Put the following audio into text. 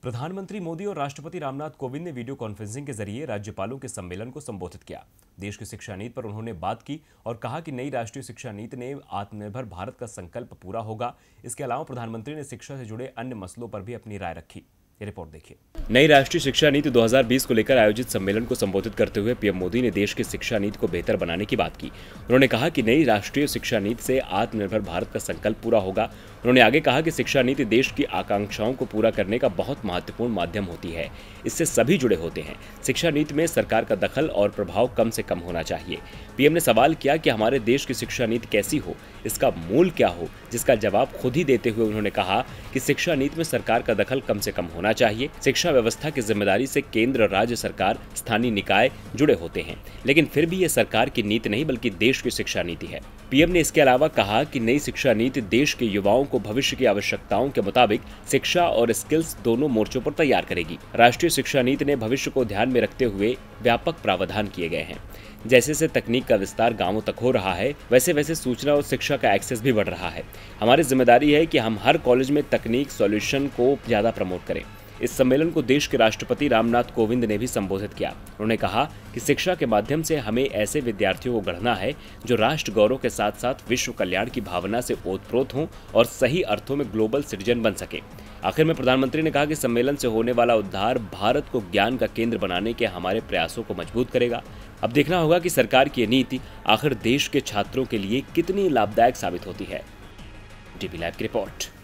प्रधानमंत्री मोदी और राष्ट्रपति रामनाथ कोविंद ने वीडियो कॉन्फ्रेंसिंग के जरिए राज्यपालों के सम्मेलन को संबोधित किया। देश की शिक्षा नीति पर उन्होंने बात की और कहा कि नई राष्ट्रीय शिक्षा नीति ने आत्मनिर्भर भारत का संकल्प पूरा होगा। इसके अलावा प्रधानमंत्री ने शिक्षा से जुड़े अन्य मसलों पर भी अपनी राय रखी। ये रिपोर्ट देखिए। नई राष्ट्रीय शिक्षा नीति 2020 को लेकर आयोजित सम्मेलन को संबोधित करते हुए पीएम मोदी ने देश की शिक्षा नीति को बेहतर बनाने की बात की। उन्होंने कहा कि नई राष्ट्रीय शिक्षा नीति से आत्मनिर्भर भारत का संकल्प पूरा होगा। उन्होंने आगे कहा कि शिक्षा नीति देश की आकांक्षाओं को पूरा करने का बहुत महत्वपूर्ण माध्यम होती है। इससे सभी जुड़े होते हैं। शिक्षा नीति में सरकार का दखल और प्रभाव कम से कम होना चाहिए। पीएम ने सवाल किया कि हमारे देश की शिक्षा नीति कैसी हो, इसका मूल क्या हो, जिसका जवाब खुद ही देते हुए उन्होंने कहा कि शिक्षा नीति में सरकार का दखल कम से कम होना चाहिए। शिक्षा व्यवस्था की जिम्मेदारी से केंद्र, राज्य सरकार, स्थानीय निकाय जुड़े होते हैं, लेकिन फिर भी ये सरकार की नीति नहीं बल्कि देश की शिक्षा नीति है। पीएम ने इसके अलावा कहा कि नई शिक्षा नीति देश के युवाओं को भविष्य की आवश्यकताओं के मुताबिक शिक्षा और स्किल्स दोनों मोर्चों पर तैयार करेगी। राष्ट्रीय शिक्षा नीति ने भविष्य को ध्यान में रखते हुए व्यापक प्रावधान किए गए हैं। जैसे जैसे तकनीक का विस्तार गांवों तक हो रहा है, वैसे वैसे सूचना और शिक्षा का एक्सेस भी बढ़ रहा है। हमारी जिम्मेदारी है कि हम हर कॉलेज में तकनीक सॉल्यूशन को ज्यादा प्रमोट करें। इस सम्मेलन को देश के राष्ट्रपति रामनाथ कोविंद ने भी संबोधित किया। उन्होंने कहा कि शिक्षा के माध्यम से हमें ऐसे विद्यार्थियों को गढ़ना है जो राष्ट्र गौरव के साथ साथ विश्व कल्याण की भावना से ओतप्रोत हों और सही अर्थों में ग्लोबल सिटीजन बन सके। आखिर में प्रधानमंत्री ने कहा कि सम्मेलन से होने वाला उद्धार भारत को ज्ञान का केंद्र बनाने के हमारे प्रयासों को मजबूत करेगा। अब देखना होगा कि सरकार की नीति आखिर देश के छात्रों के लिए कितनी लाभदायक साबित होती है। डीपी लाइव की रिपोर्ट।